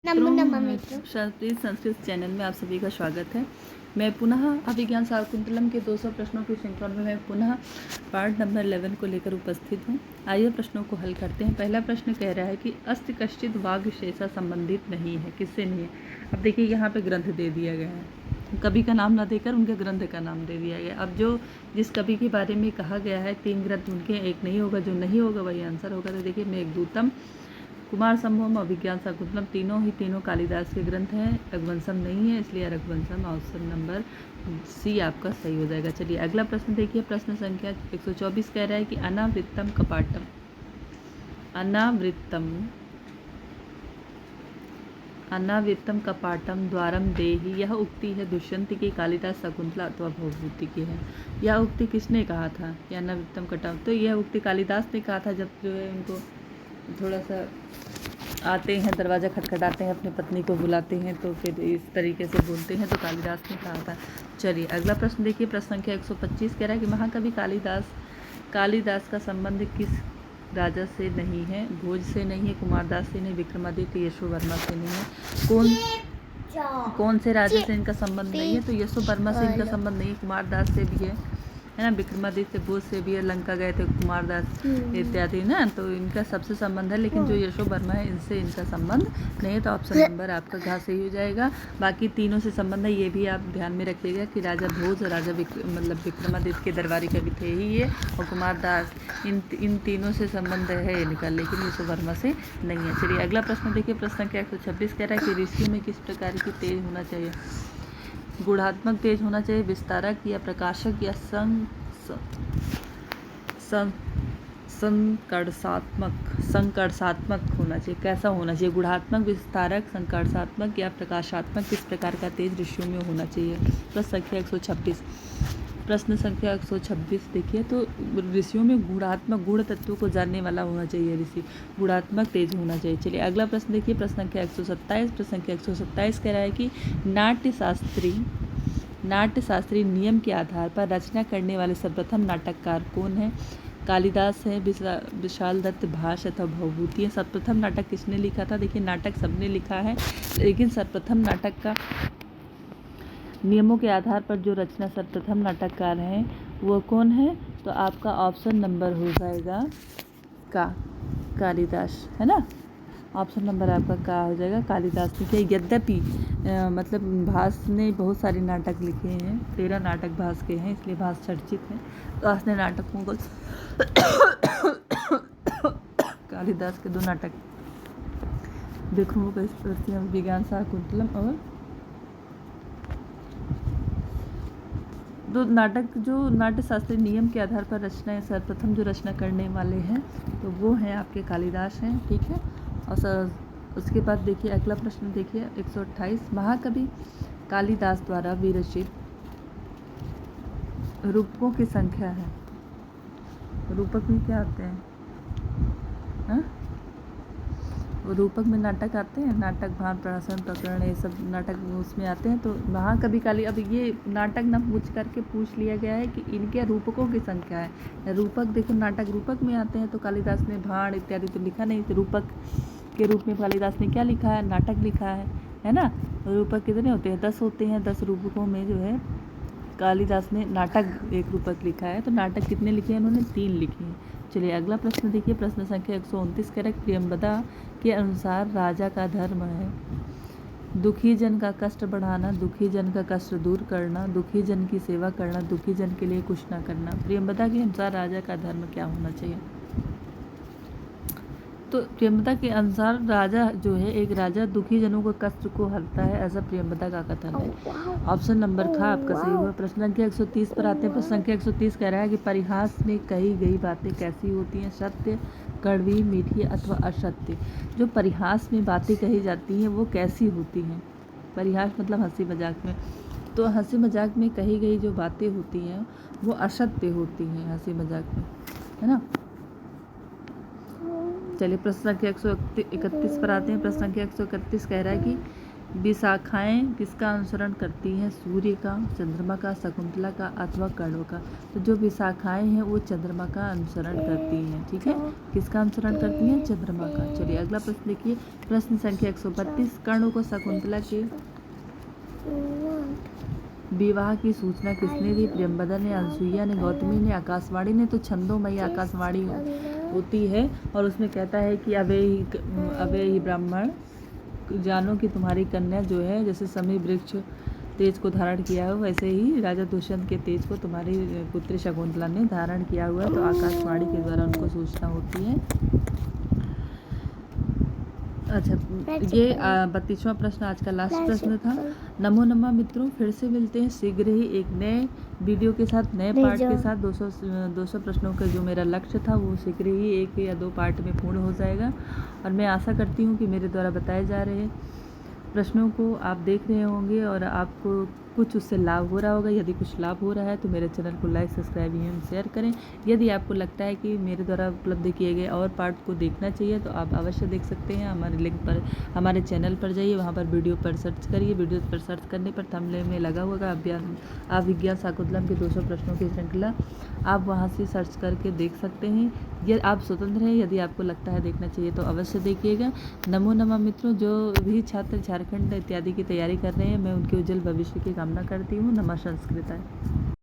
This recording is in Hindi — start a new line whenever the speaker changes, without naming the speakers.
शास्त्रीय संस्कृत चैनल में आप सभी का स्वागत है। मैं पुनः अभिज्ञान शाकुंतलम के 200 प्रश्नों की श्रृंखला में मैं पुनः पार्ट नंबर 11 को लेकर उपस्थित हूँ। आइए प्रश्नों को हल करते हैं। पहला प्रश्न कह रहा है कि अस्ति कश्चित वाग शेषा संबंधित नहीं है, किससे नहीं है। अब देखिए यहाँ पे ग्रंथ दे दिया गया है, कवि का नाम ना देकर उनके ग्रंथ का नाम दे दिया गया। अब जो जिस कवि के बारे में कहा गया है 3 ग्रंथ उनके, एक नहीं होगा, जो नहीं होगा वही आंसर होगा। तो देखिए मेघदूतम, कुमार संभवम, अभिज्ञान शाकुंतलम, तीनों कालिदास के ग्रंथ हैं। रघुवंशम नहीं है, इसलिए रघुवंशम ऑप्शन नंबर सी आपका सही हो जाएगा। चलिए अगला प्रश्न देखिए। प्रश्न संख्या 124 कह रहा है कि अनावृत्तम कपाटम, अनावृत्तम कपाटम द्वारम देहि, यह उक्ति है दुष्यंत की, कालिदास, शकुंतला अथवा भवभूति की है। यह उक्ति किसने कहा था कि अनावृत्तम कटाम? तो यह उक्ति कालिदास ने कहा था, जब जो है उनको थोड़ा सा आते हैं, दरवाज़ा खटखटाते हैं, अपनी पत्नी को बुलाते हैं, तो फिर इस तरीके से बोलते हैं, तो कालिदास ने कहा था। चलिए अगला प्रश्न देखिए। प्रश्न संख्या 125 कह रहा है कि महाकवि कालिदास का संबंध किस राजा से नहीं है? भोज से नहीं है, कुमारदास से नहीं, विक्रमादित्य, यशोवर्मा से नहीं है। कौन से राजा से इनका संबंध नहीं है? तो यशोवर्मा से इनका संबंध नहीं है, कुमारदास से भी है ना, विक्रमादित्य, बोध से भी है, लंका गए थे कुमारदास इत्यादि ना, तो इनका सबसे संबंध है। लेकिन जो यशोवर्मा है इनसे इनका संबंध नहीं है, तो ऑप्शन नंबर आपका घ सही हो जाएगा। बाकी तीनों से संबंध है, ये भी आप ध्यान में रखिएगा कि राजा भोज, राजा विक्रमादित्य के दरबारी कवि थे ही ये, और कुमारदास, इन तीनों से संबंध है इनका, लेकिन यशोवर्मा से नहीं है। चलिए अगला प्रश्न देखिए। प्रश्न संख्या 126 कह रहा है कि ऋषियों में किस प्रकार की तेज होना चाहिए? गुणात्मक तेज होना चाहिए, विस्तारक या प्रकाशक, या संकर्षात्मक होना चाहिए? कैसा होना चाहिए? गुणात्मक, विस्तारक, संकर्षात्मक या प्रकाशात्मक? किस प्रकार का तेज ऋषियों में होना चाहिए? प्रश्न संख्या 126 देखिए। तो ऋषियों में गुणात्मक, गुण तत्वों को जानने वाला होना चाहिए ऋषि, गुणात्मक तेज होना चाहिए। चलिए अगला प्रश्न देखिए। प्रश्न संख्या 127। प्रश्न संख्या 127 कह रहा है कि नाट्यशास्त्री नियम के आधार पर रचना करने वाले सर्वप्रथम नाटककार कौन है? कालिदास है, विशाल दत्त, भास अथवा भवभूति है। सर्वप्रथम नाटक किसने लिखा था? देखिए नाटक सबने लिखा है, लेकिन सर्वप्रथम नाटक का नियमों के आधार पर जो रचना सर्वप्रथम नाटककार हैं वो कौन है? तो आपका ऑप्शन नंबर हो जाएगा कालिदास, है ना। ऑप्शन नंबर आपका का हो जाएगा, कालिदास ने किया। यद्यपि मतलब भास ने बहुत सारे नाटक लिखे हैं, 13 नाटक भास के हैं, इसलिए भास चर्चित है। तो भास ने नाटकों को कालिदास के 2 नाटक विज्ञान शाकुंतलम और 2 नाटक जो नाट्यशास्त्री नियम के आधार पर रचना सर्वप्रथम जो रचना करने वाले हैं तो वो हैं आपके कालिदास हैं, ठीक है। और उसके बाद देखिए अगला प्रश्न देखिए 128। महाकवि कालिदास द्वारा विरचित रूपकों की संख्या है। रूपक में क्या आते हैं? हाँ, रूपक में नाटक आते हैं, नाटक, भान, प्रहसन, प्रकरण, ये सब नाटक उसमें आते हैं। तो महाकवि अब ये नाटक ना पूछ करके पूछ लिया गया है कि इनके रूपकों की संख्या है। रूपक देखो, नाटक रूपक में आते हैं, तो कालिदास ने भाण इत्यादि तो लिखा नहीं, तो रूपक के रूप में कालिदास ने क्या लिखा है? नाटक लिखा है ना। रूपक कितने होते हैं? 10 होते हैं। 10 रूपकों में जो है कालिदास ने नाटक एक रूपक लिखा है। तो नाटक कितने लिखे हैं? उन्होंने 3 लिखे हैं। चलिए अगला प्रश्न देखिए। प्रश्न संख्या 129 कह रहा है प्रियंवदा के अनुसार राजा का धर्म है दुखी जन का कष्ट बढ़ाना, दुखी जन का कष्ट दूर करना, दुखी जन की सेवा करना, दुखी जन के लिए कुछ ना करना। प्रियंवदा के अनुसार राजा का धर्म क्या होना चाहिए? तो प्रियंवदा के अनुसार राजा जो है, एक राजा दुखी जनों को कष्ट को हरता है, ऐसा प्रियंवदा का कथन है। ऑप्शन नंबर था आपका सही हुआ। प्रश्न संख्या 130 पर आते हैं। प्रश्न संख्या 130 कह रहा है कि परिहास में कही गई बातें कैसी होती हैं? सत्य, कड़वी, मीठी अथवा असत्य? जो परिहास में बातें कही जाती हैं वो कैसी होती हैं? परिहास मतलब हंसी मजाक में, तो हंसी मजाक में कही गई जो बातें होती हैं वो असत्य होती हैं हंसी मजाक में, है ना। चलिए प्रश्न संख्या 131 पर आते हैं। प्रश्न संख्या 131 कह रहा है कि विशाखाएं किसका अनुसरण करती हैं? सूर्य का, चंद्रमा का, शकुंतला का अथवा कर्णों का? तो जो विशाखाएं हैं वो चंद्रमा का अनुसरण करती हैं। ठीक है, किसका अनुसरण करती हैं? चंद्रमा का। चलिए अगला प्रश्न देखिए, प्रश्न संख्या 132। कर्णों को शकुंतला के विवाह की सूचना किसने दी? प्रियंवदा ने, अनसुईया ने, गौतमी ने, आकाशवाणी ने? तो छंदोमयी आकाशवाणी होती है और उसमें कहता है कि अवे ही ब्राह्मण जानो कि तुम्हारी कन्या जो है, जैसे समी वृक्ष तेज को धारण किया हो, वैसे ही राजा दुष्यंत के तेज को तुम्हारी पुत्री शकुंतला ने धारण किया हुआ है। तो आकाशवाणी के द्वारा उनको सूचना होती है। अच्छा, ये 32वां प्रश्न आज का लास्ट प्रश्न था। नमो नमः मित्रों, फिर से मिलते हैं शीघ्र ही एक नए वीडियो के साथ, नए पार्ट के साथ। 200 प्रश्नों का जो मेरा लक्ष्य था वो शीघ्र ही 1 या 2 पार्ट में पूर्ण हो जाएगा। और मैं आशा करती हूँ कि मेरे द्वारा बताए जा रहे प्रश्नों को आप देख रहे होंगे और आपको कुछ उससे लाभ हो रहा होगा। यदि कुछ लाभ हो रहा है तो मेरे चैनल को लाइक, सब्सक्राइब एवं शेयर करें। यदि आपको लगता है कि मेरे द्वारा उपलब्ध किए गए और पार्ट को देखना चाहिए तो आप अवश्य देख सकते हैं। हमारे लिंक पर, हमारे चैनल पर जाइए, वहाँ पर वीडियो पर सर्च करिए। वीडियो पर सर्च करने पर थंबनेल में लगा होगा अभिज्ञान शाकुंतलम के 200 प्रश्नों की श्रृंखला, आप वहाँ से सर्च करके देख सकते हैं। ये आप स्वतंत्र हैं, यदि आपको लगता है देखना चाहिए तो अवश्य देखिएगा। नमो नमः मित्रों, जो भी छात्र झारखंड इत्यादि की तैयारी कर रहे हैं, मैं उनके उज्जवल भविष्य की कामना करती हूँ। नमः संस्कृताय।